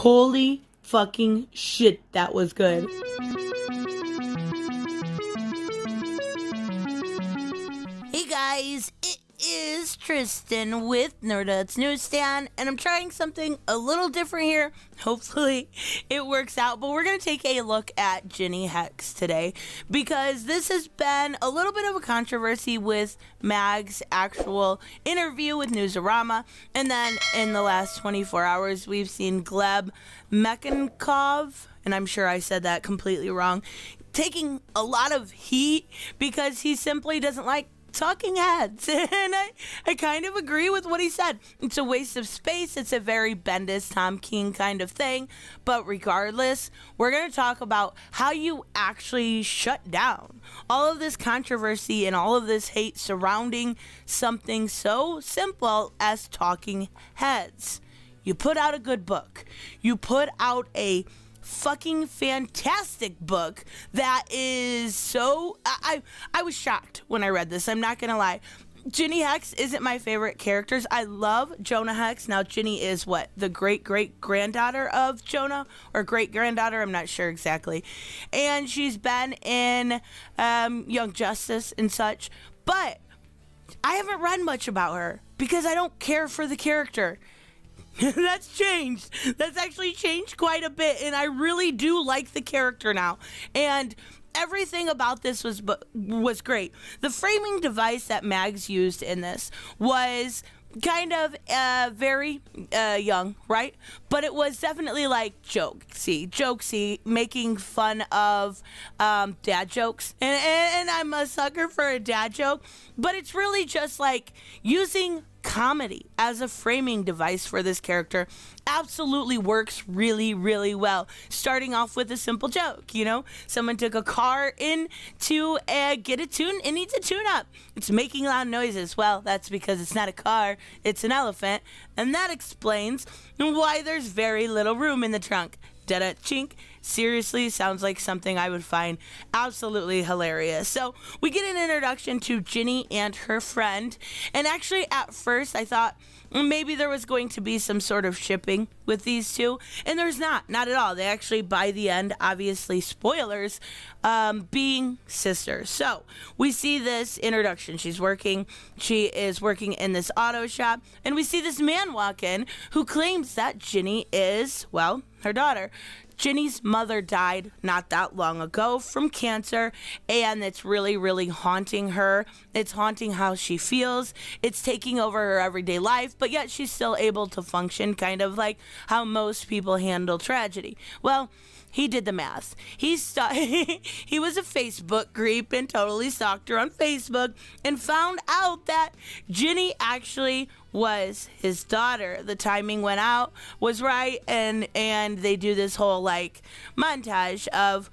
Holy fucking shit, that was good. Hey guys, it is Tristan with Nerdette's NewsStand, and I'm trying something a little different here. Hopefully it works out, but we're going to take a look at Jinny Hex today, because this has been a little bit of a controversy with Mag's actual interview with Newsarama, and then in the last 24 hours we've seen Gleb Melkinov, and I'm sure I said that completely wrong, taking a lot of heat because he simply doesn't like talking heads. And I kind of agree with what he said. It's a waste of space. It's a very Bendis, Tom King kind of thing. But regardless, we're going to talk about how you actually shut down all of this controversy and all of this hate surrounding something so simple as talking heads. You put out a good book. You put out a fucking fantastic book that is so... I was shocked when I read this. I'm not gonna lie. Jinny Hex isn't my favorite characters. I love Jonah Hex. Now, Jinny is what? The great-great-granddaughter of Jonah? Or great-granddaughter? I'm not sure exactly. And she's been in Young Justice and such. But I haven't read much about her because I don't care for the character. That's changed. That's actually changed quite a bit, and I really do like the character now. And everything about this was great. The framing device that Mags used in this was kind of very young, right? But it was definitely like jokesy, making fun of dad jokes. And I'm a sucker for a dad joke, but it's really just like using comedy as a framing device for this character absolutely works really, really well. Starting off with a simple joke, you know, someone took a car in to get a tune. It needs a tune up. It's making loud noises. Well, that's because it's not a car, it's an elephant, and that explains why there's very little room in the trunk. Da-da, chink. Seriously, sounds like something I would find absolutely hilarious. So we get an introduction to Jinny and her friend, and actually at first I thought maybe there was going to be some sort of shipping with these two, and there's not at all. They actually, by the end, obviously spoilers, being sisters. So we see this introduction. She is working in this auto shop, and we see this man walk in who claims that Jinny is, well, her daughter. Jinny's mother died not that long ago from cancer, and it's really, really haunting her. It's haunting how she feels. It's taking over her everyday life, but yet she's still able to function, kind of like how most people handle tragedy. Well, he did the math. He was a Facebook creep and totally stalked her on Facebook and found out that Jinny actually was his daughter. The timing went out, was right, and they do this whole like montage of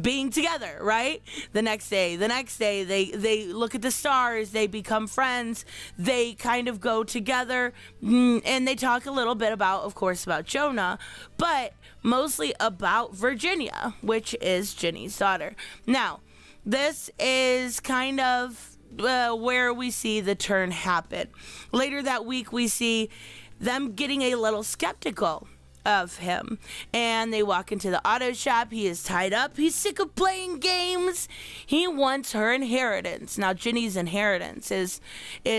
being together, right? The next day they look at the stars, they become friends, they kind of go together, and they talk a little bit about, of course, about Jonah, but mostly about Virginia, which is Jinny's daughter. Now, this is kind of where we see the turn happen. Later that week, we see them getting a little skeptical of him, and they walk into the auto shop. He is tied up. He's sick of playing games. He wants her inheritance. Now, Jinny's inheritance is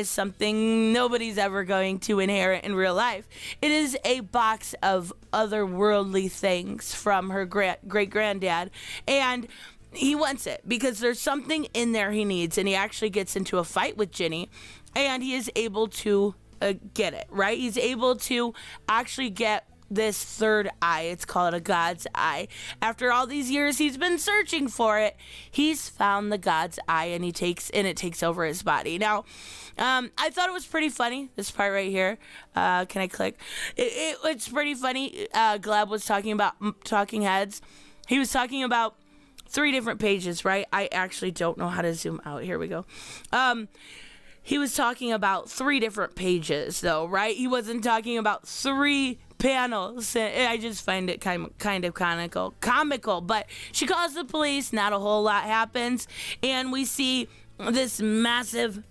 something nobody's ever going to inherit in real life. It is a box of otherworldly things from her great-granddad, and he wants it because there's something in there he needs, and he actually gets into a fight with Jinny, and he is able to get it, right? He's able to actually get this third eye. It's called a God's eye. After all these years he's been searching for it, he's found the God's eye, and it takes over his body. Now, I thought it was pretty funny, this part right here. Can I click? It's pretty funny. Gleb was talking about talking heads. He was talking about 3 different pages, right? I actually don't know how to zoom out. Here we go. He was talking about 3 different pages, though, right? He wasn't talking about 3 panels. I just find it kind of comical. But she calls the police. Not a whole lot happens, and we see this massive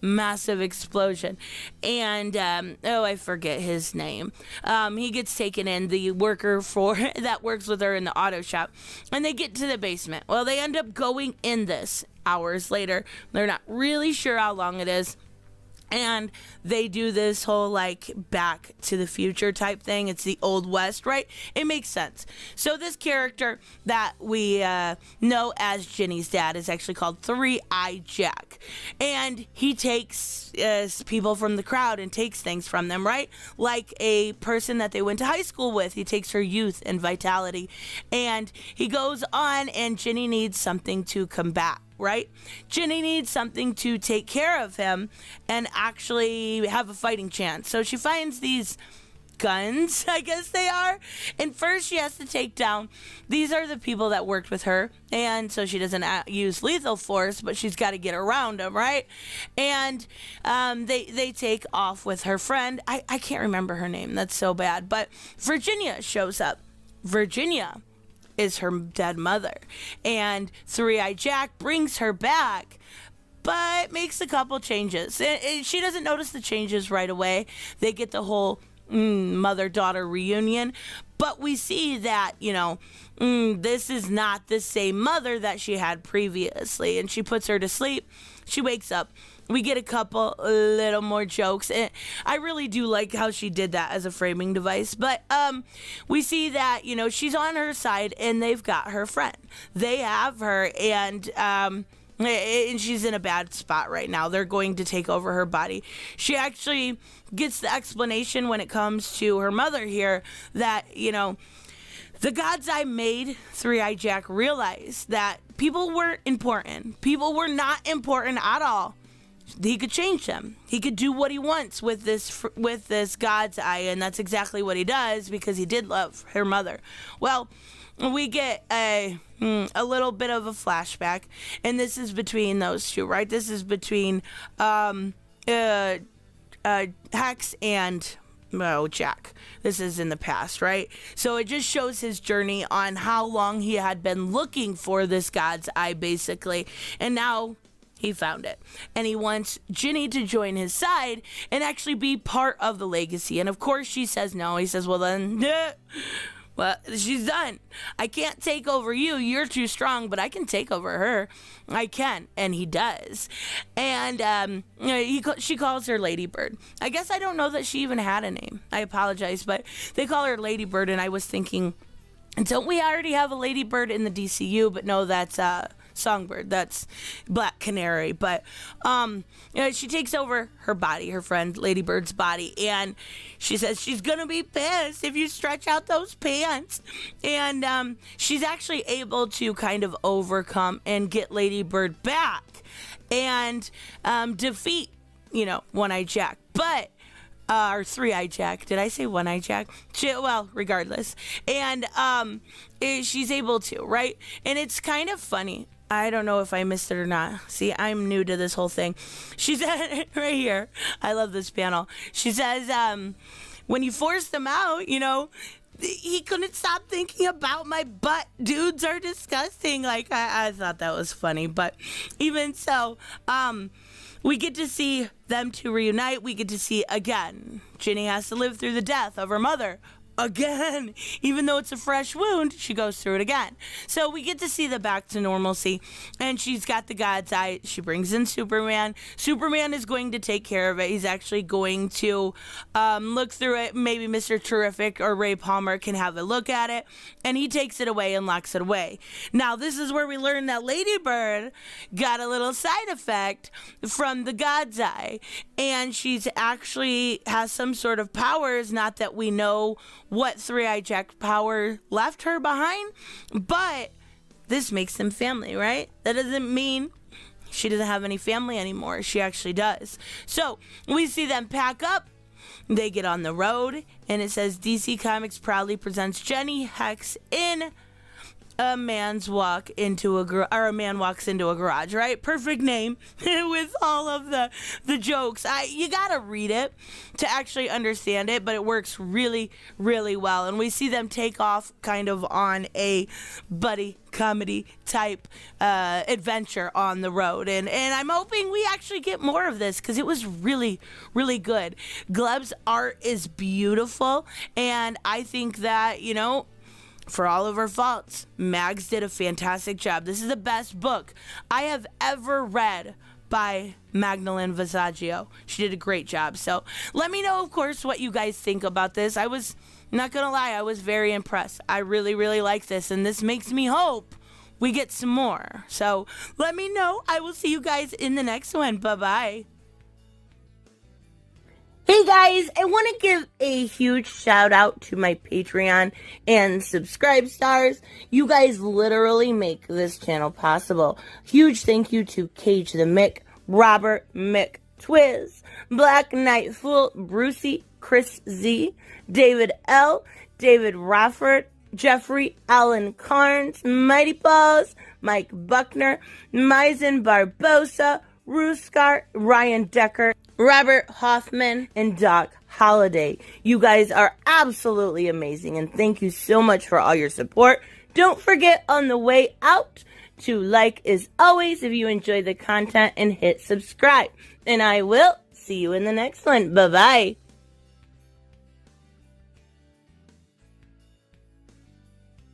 explosion, and I forget his name. He gets taken in, the worker that works with her in the auto shop, and they get to the basement. Well, they end up going in this hours later. They're not really sure how long it is. And they do this whole like back to the future type thing. It's the Old West, right? It makes sense. So this character that we know as Jinny's dad is actually called 3-Eye Jack. And he takes people from the crowd and takes things from them, right? Like a person that they went to high school with. He takes her youth and vitality. And he goes on, and Jinny needs something to combat. Right? Jinny needs something to take care of him and actually have a fighting chance. So she finds these guns, I guess they are. And first she has to take down, these are the people that worked with her. And so she doesn't use lethal force, but she's got to get around them, right? And they take off with her friend. I can't remember her name. That's so bad. But Virginia shows up. Virginia is her dead mother, and 3-Eye Jack brings her back, but makes a couple changes. She doesn't notice the changes right away. They get the whole mother-daughter reunion, but we see that, this is not the same mother that she had previously, and she puts her to sleep. She wakes up. We get a couple little more jokes. And I really do like how she did that as a framing device. But we see that, she's on her side, and they've got her friend. They have her, and she's in a bad spot right now. They're going to take over her body. She actually gets the explanation when it comes to her mother here that, the God's Eye made 3-Eye Jack realize that people weren't important. People were not important at all. He could change them. He could do what he wants with this God's Eye, and that's exactly what he does because he did love her mother. Well, we get a little bit of a flashback, and this is between those two, right? This is between Hex and Jack. This is in the past, right? So it just shows his journey on how long he had been looking for this God's Eye, basically, and now he found it. And he wants Jinny to join his side and actually be part of the legacy. And of course she says no. He says, well then, well, she's done. I can't take over you. You're too strong, but I can take over her. I can. And he does. And she calls her Ladybird. I guess I don't know that she even had a name. I apologize, but they call her Ladybird. And I was thinking, don't we already have a Ladybird in the DCU? But no, that's Songbird. That's Black Canary. But she takes over her body, her friend Ladybird's body, and she says she's gonna be pissed if you stretch out those pants. And she's actually able to kind of overcome and get Ladybird back and defeat 1-Eye Jack. But or 3-Eye Jack. Did I say 1-Eye Jack? Well, regardless. And she's able to, right? And it's kind of funny. I don't know if I missed it or not. See, I'm new to this whole thing. She said, right here, I love this panel. She says, when you force them out, he couldn't stop thinking about my butt. Dudes are disgusting. Like, I thought that was funny. But even so, we get to see them two reunite. We get to see, again, Jinny has to live through the death of her mother. Again, even though it's a fresh wound, she goes through it again. So we get to see the back to normalcy, and she's got the God's Eye. She brings in Superman. Superman is going to take care of it. He's actually going to look through it. Maybe Mr. Terrific or Ray Palmer can have a look at it, and he takes it away and locks it away. Now, this is where we learn that Ladybird got a little side effect from the God's Eye, and she's actually has some sort of powers, not that we know what 3-Eye Jack power left her behind, but this makes them family, right? That doesn't mean she doesn't have any family anymore. She actually does. So we see them pack up. They get on the road, and it says DC Comics proudly presents Jinny Hex in a man's walk into a man walks into a garage, right? Perfect name with all of the jokes. You gotta read it to actually understand it, but it works really, really well. And we see them take off kind of on a buddy comedy type adventure on the road, and I'm hoping we actually get more of this because it was really, really good. Gleb's art is beautiful, and I think that, you know, for all of her faults, Mags did a fantastic job. This is the best book I have ever read by Magdalene Visaggio. She did a great job. So let me know, of course, what you guys think about this. I was, not gonna lie, I was very impressed. I really, really like this, and this makes me hope we get some more. So let me know. I will see you guys in the next one. Bye-bye. Hey guys, I want to give a huge shout out to my Patreon and subscribe stars. You guys literally make this channel possible. Huge thank you to Cage the Mick, Robert Mick Twiz, Black Knight Fool, Brucey, Chris Z, David L, David Rafford, Jeffrey Allen Carnes, Mighty Balls, Mike Buckner, Maizen Barbosa, Ruskar, Ryan Decker, Robert Hoffman, and Doc Holliday. You guys are absolutely amazing, and thank you so much for all your support. Don't forget on the way out to like as always if you enjoy the content and hit subscribe. And I will see you in the next one. Bye-bye.